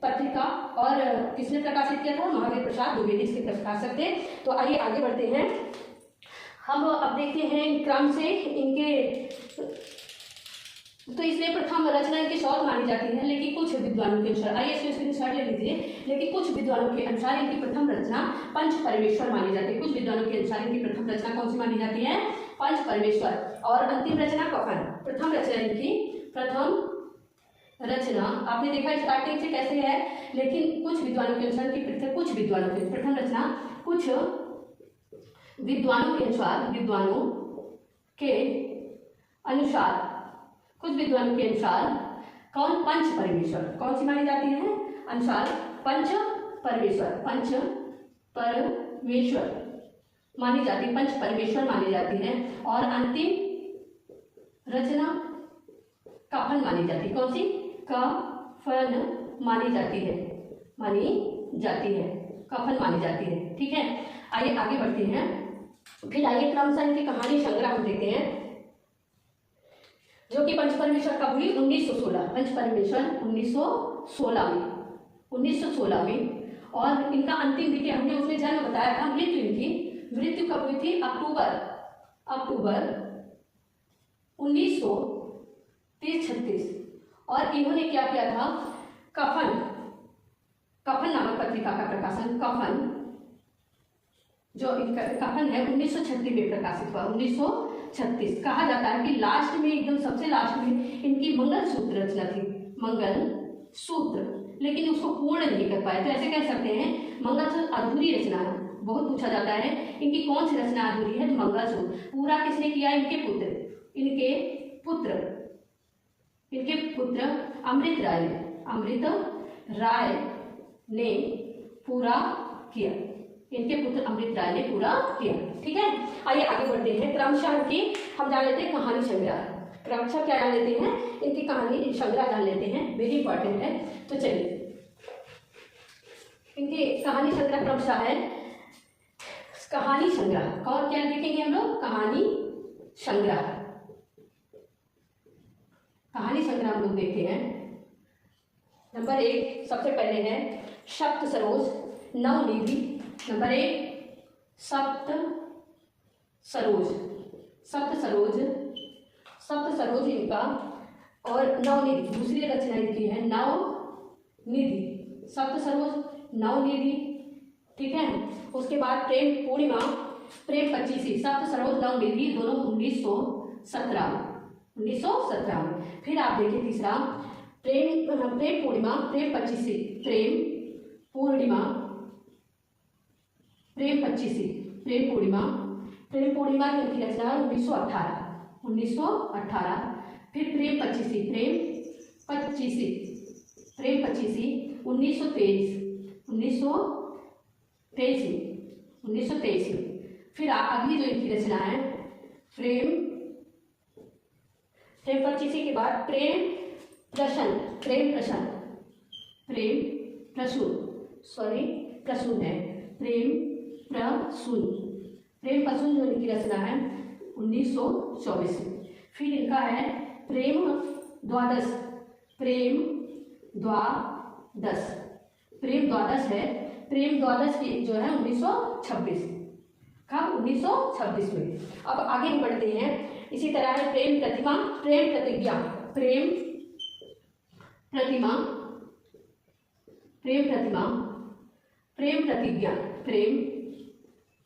पत्रिका। और किसने प्रकाशित किया था, महावीर प्रसाद द्विवेदी इसके प्रकाशक थे। तो आइए आगे बढ़ते हैं, हम अब देखते हैं क्रम से इनके। तो इसलिए प्रथम रचना इनकी सौत मानी जाती है, लेकिन कुछ विद्वानों के अनुसार, आइए इसको स्क्रीनशॉट ले लीजिए, लेकिन कुछ विद्वानों के अनुसार इनकी प्रथम रचना पंच परमेश्वर मानी जाती है। कुछ विद्वानों के अनुसार इनकी प्रथम रचना कौन सी मानी जाती है, पंच परमेश्वर। और अंतिम रचना कफन, प्रथम रचना इनकी, प्रथम रचना आपने देखा स्टार्टिंग से कैसे है, लेकिन कुछ विद्वानों के अनुसार की, कुछ विद्वानों के प्रथम रचना, कुछ विद्वानों के अनुसार, विद्वानों के अनुसार, कुछ विद्वानों के अनुसार कौन, पंच परमेश्वर, कौन सी मानी जाती है, अनुसार पंच परमेश्वर, पंच परमेश्वर मानी जाती है, पंच परमेश्वर मानी जाती है। और अंतिम रचना कफन मानी जाती है, कौन सी, कफन मानी जाती है, मानी जाती है, कफन मानी जाती है, ठीक है। आइए आगे बढ़ते हैं, फिर आइए क्रमशः इनकी कहानी संग्रह हम देखते हैं, जो कि पंच परमेश्वर कब हुई, 1916, पंच परमेश्वर 1916 में, 1916 में। और इनका अंतिम देखिए, हमने उसमें जन्म बताया था, मृत्यु इनकी, मृत्यु कब हुई थी, अक्टूबर 1936। और इन्होंने क्या किया था, कफन नामक पत्रिका का प्रकाशन, कफन जो इनका कफन है 1936 में प्रकाशित हुआ, 1936। कहा जाता है कि लास्ट में, एकदम सबसे लास्ट में इनकी मंगलसूत्र रचना थी, मंगलसूत्र, लेकिन उसको पूर्ण नहीं कर पाए। तो ऐसे कह सकते हैं मंगलसूत्र अधूरी रचना है। बहुत पूछा जाता है इनकी कौन सी रचना अधूरी है, तो मंगलसूत्र पूरा किसने किया, इनके पुत्र अमृत राय ने पूरा किया, इनके पुत्र अमृत राय ने पूरा किया, ठीक है। आइए आगे बढ़ते हैं, क्रमशः की हम जान लेते हैं कहानी संग्रह, क्रमशः क्या जान लेते हैं, इनकी कहानी संग्रह जान लेते हैं, वेरी इंपॉर्टेंट है। तो चलिए, इनकी कहानी संग्रह क्रमशः है, कहानी संग्रह, कौन क्या देखेंगे हम लोग, कहानी संग्रह, कहानी संग्रह हम लोग देखते हैं। नंबर 1 सबसे पहले है सप्त सरोज नवनिधि, नंबर 1 सप्त सरोज इनका, और नवनिधि दूसरी रचना इनकी है, नवनिधि, सप्त सरोज नवनिधि, ठीक है। उसके बाद प्रेम पूर्णिमा, प्रेम पच्चीसी, सप्त सरोज नवनिधि दोनों 1917 में। फिर आप देखिए तीसरा प्रेम पूर्णिमा, प्रेम पच्चीसी, प्रेम पूर्णिमा, प्रेम पूर्णिमा की रचना 1918। फिर प्रेम पच्चीसी 1923 में। फिर अगली जो इनकी रचना है प्रेम पच्चीसी के बाद प्रसून, जो इनकी रचना है 1924 में। फिर इनका है प्रेम द्वादश है, प्रेम द्वादश की जो है 1926 में। अब आगे बढ़ते हैं, इसी तरह है प्रेम प्रतिज्ञा, प्रेम प्रतिमा, प्रेम प्रतिमा, प्रेम प्रतिज्ञा, प्रेम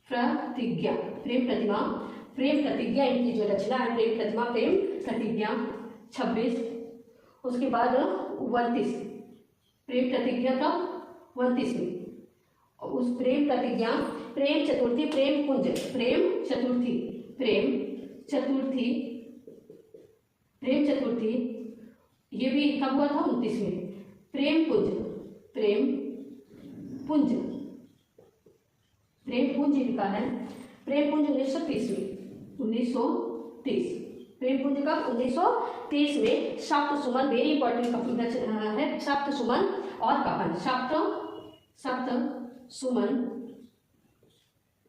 प्रतिज्ञा, प्रेम प्रतिमा, प्रेम प्रतिज्ञा, इनकी जो रचना है प्रेम प्रतिमा, प्रेम प्रतिज्ञा 26। उसके बाद 29, प्रेम प्रतिज्ञा का 29वीं, उस प्रेम प्रतिज्ञा, प्रेम चतुर्थी, प्रेम पुंज, प्रेम चतुर्थी, प्रेम चतुर्थी, प्रेम चतुर्थी, ये भी कब हुआ था 29वें। प्रेम पुंज, प्रेम पुंज, प्रेम पुंज लिखा है, प्रेम पुंज 1930 में, 1930, प्रेम पुंज का 1930 में। सप्त सुमन, वेरी इंपॉर्टेंट है, सप्त सुमन और कफन, सप्त सुमन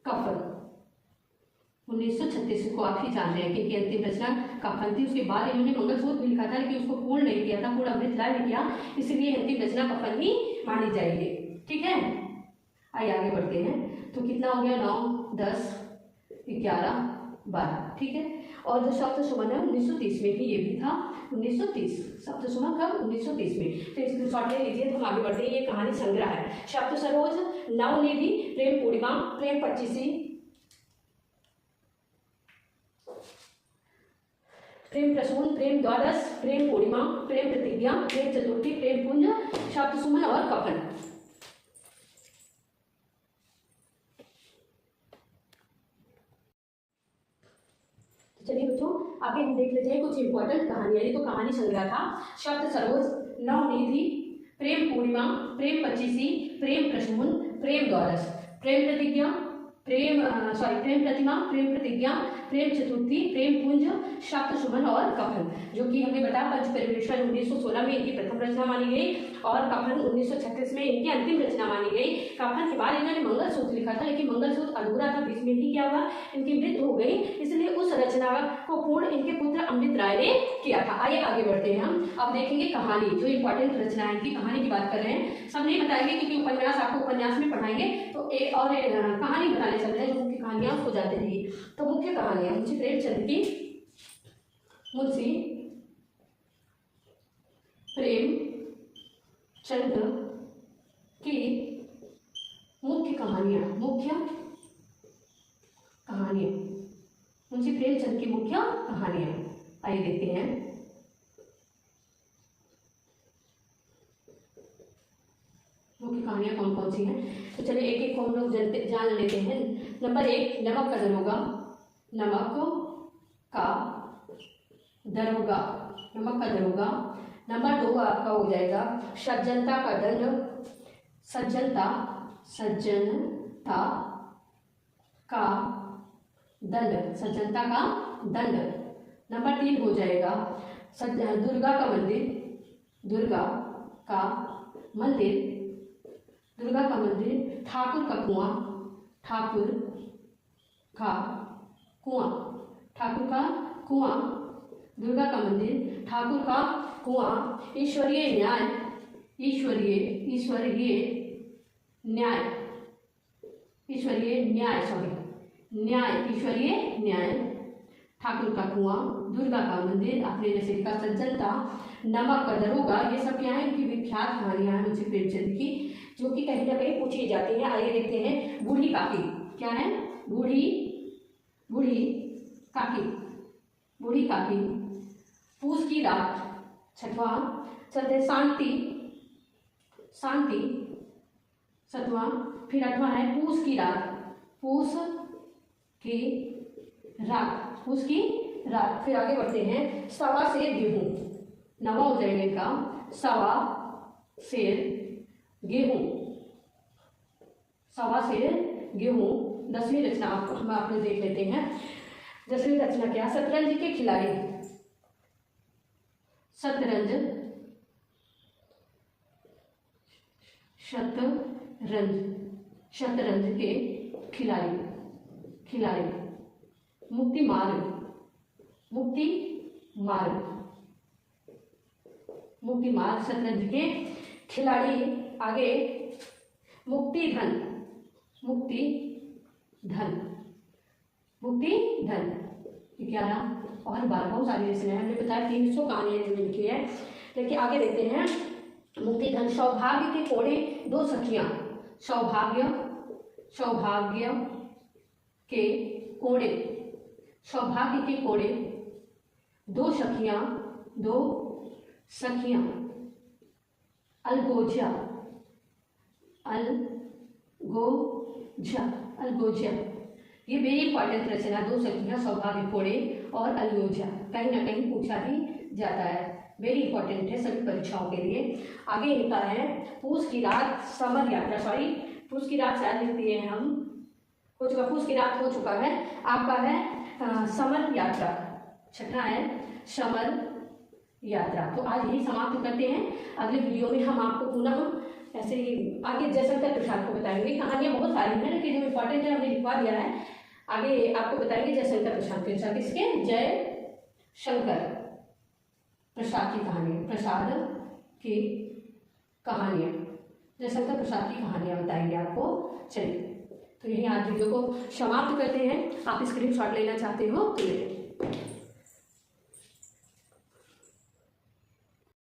कफन 1936 को आप ही जान रहे हैं कि अंतिम रचना कफन थी। उसके बाद इन्होंने मंगलसूत्र भी लिखा था लेकिन उसको पूर्ण नहीं किया था, पूर्ण अमृत लाल नहीं किया, इसलिए अंतिम रचना कफन ही मानी जाएगी। ठीक है, आइए आगे बढ़ते हैं। तो कितना हो गया, 9, 10, 11, 12। ठीक है, और जो सप्त सुमन है 1930 में ही ये भी था, 1930, सप्त सुमन कब, 1930 में। तो इसको शॉर्ट ले लीजिए, तो हम आगे बढ़ते हैं। ये कहानी संग्रह है। सप्त सरोज, नवनिधि, प्रेम पूर्णिमा, प्रेम पच्चीसी, प्रेम प्रसून, प्रेम द्वादश, प्रेम पूर्णिमा, प्रेम प्रतिज्ञा, प्रेम चतुर्थी, प्रेम पुंज, सप्त सुमन और कफन। चलिए बच्चों, आगे हम देख लेते हैं कुछ इंपॉर्टेंट कहानियां। ये तो कहानी संग्रह था। सप्त सरोज, नवनिधि, प्रेम पूर्णिमा, प्रेम पच्चीसी, प्रेम प्रसून, प्रेम द्वादश, प्रेम प्रतिज्ञा, प्रेम प्रतिमा, प्रेम प्रतिज्ञा, प्रेम चतुर्थी, प्रेम पुंज, सप्त सुमन और कफन। जो कि हमने बताया पंच परिवेशन 1916 में इनकी प्रथम रचना मानी गई और कफन 1936 में इनकी अंतिम रचना मानी गई। कफन के बाद इन्होंने मंगलसूत्र लिखा था लेकिन मंगलसूत्र अधूरा था, बीच में ही क्या हुआ, इनकी मृत्यु हो गई, इसलिए उस रचना को पूर्ण इनके पुत्र अमृत राय ने किया था। आइए आगे बढ़ते हैं। हम अब देखेंगे कहानी, जो इंपॉर्टेंट रचना है इनकी, कहानी की बात कर रहे हैं। सब नहीं बताएंगे क्योंकि उपन्यास आपको उपन्यास में पढ़ाएंगे, तो एक और कहानी बताने चल रहे हैं, जो मुख्य कहानियां उसको जाते रहिए। तो मुख्य कहानियां मुंशी प्रेमचंद की, मुंशी प्रेमचंद की मुख्य कहानियां, मुख्य कहानियां, मुंशी प्रेमचंद की मुख्य कहानियां। आइए देखते हैं। मुख्य कहानियां कौन कौन सी हैं, तो चलिए एक एक को हम लोग जान लेते हैं। नंबर 1, नमक का दरोगा, नमक का दरोगा, नमक का दरोगा। नंबर 2 आपका हो जाएगा सज्जनता का दंड, सज्जनता, सज्जनता का दंड, सज्जनता का दंड। नंबर 3 हो जाएगा दुर्गा का मंदिर, दुर्गा का मंदिर, दुर्गा का मंदिर, ठाकुर का कुआं, ठाकुर का कुआं, ठाकुर का कुआं, दुर्गा का मंदिर, ठाकुर का कुआं, ईश्वरीय न्याय, ईश्वरीय न्याय, ईश्वरीय न्याय, सॉरी न्याय, ईश्वरीय न्याय, ठाकुर का कुआं, दुर्गा का मंदिर, आपने जैसे लिखा सज्जनता, नमक का दरोगा, ये सब क्या है, इनकी विख्यात कहानियां हैं मुंशी प्रेमचंद की, जो कि कहीं ना कहीं पूछी जाती हैं। आइए देखते हैं। बूढ़ी काकी, क्या है, बूढ़ी काकी, बूढ़ी काकी, पूस की रात, छठवां। चलते शांति, शांति सतवां। फिर 8वां है पूस की रात, पूस की रात, पूस की रात। फिर आगे बढ़ते हैं। सवा सेर गेहूं, 9वां हो जाएगा इनका, सवा सेर गेहूं, सवा सेर गेहूं। 10वीं रचना हम आपने देख लेते हैं। 10वीं रचना क्या, शतरंज के खिलाड़ी, शतरंज, शतरंज, शतरंज के खिलाड़ी, खिलाड़ी। मुक्ति मार्ग, मुक्ति मार्ग, मुक्ति मार्ग, शतरंज के खिलाड़ी। आगे मुक्ति धन, मुक्ति धन, मुक्ति धन, 11 और 12 बहुत सारी लेसन है। हमने बताया 300 कहानियाँ इन्होंने लिखी है। लेकिन आगे देखते हैं मुक्तिधन। सौभाग्य के कोड़े दो सखियाँ, सौभाग्य के कोड़े, सौभाग्य के कोड़े दो सखियाँ अलगोजा ये वेरी इंपॉर्टेंट रचना। दो सखियाँ, सौभाग्य कोड़े और अलगोजा कहीं ना कहीं पूछा भी जाता है, वेरी इंपॉर्टेंट है सभी परीक्षाओं के लिए। आगे इनका है पूस की रात समर यात्रा, पूस की रात शायद लिखती है हम, हो चुका, पूस की रात हो चुका है। आपका है समर यात्रा, छठा है समर यात्रा। तो आज यही समाप्त करते हैं। अगले वीडियो में हम आपको पुनः ऐसे ही आगे जयशंकर प्रसाद को बताएंगे। कहानियाँ बहुत सारी हैं लेकिन जो इम्पोर्टेंट है हमने लिखवा दिया है। आगे आपको बताएंगे जयशंकर प्रसाद के अनुसार, किसके, जयशंकर प्रसाद की कहानियाँ, जयशंकर प्रसाद की कहानियाँ बताएंगे आपको। चलिए, तो यही आज वीडियो को समाप्त करते हैं। आप स्क्रीनशॉट लेना चाहते हो तो ले लें।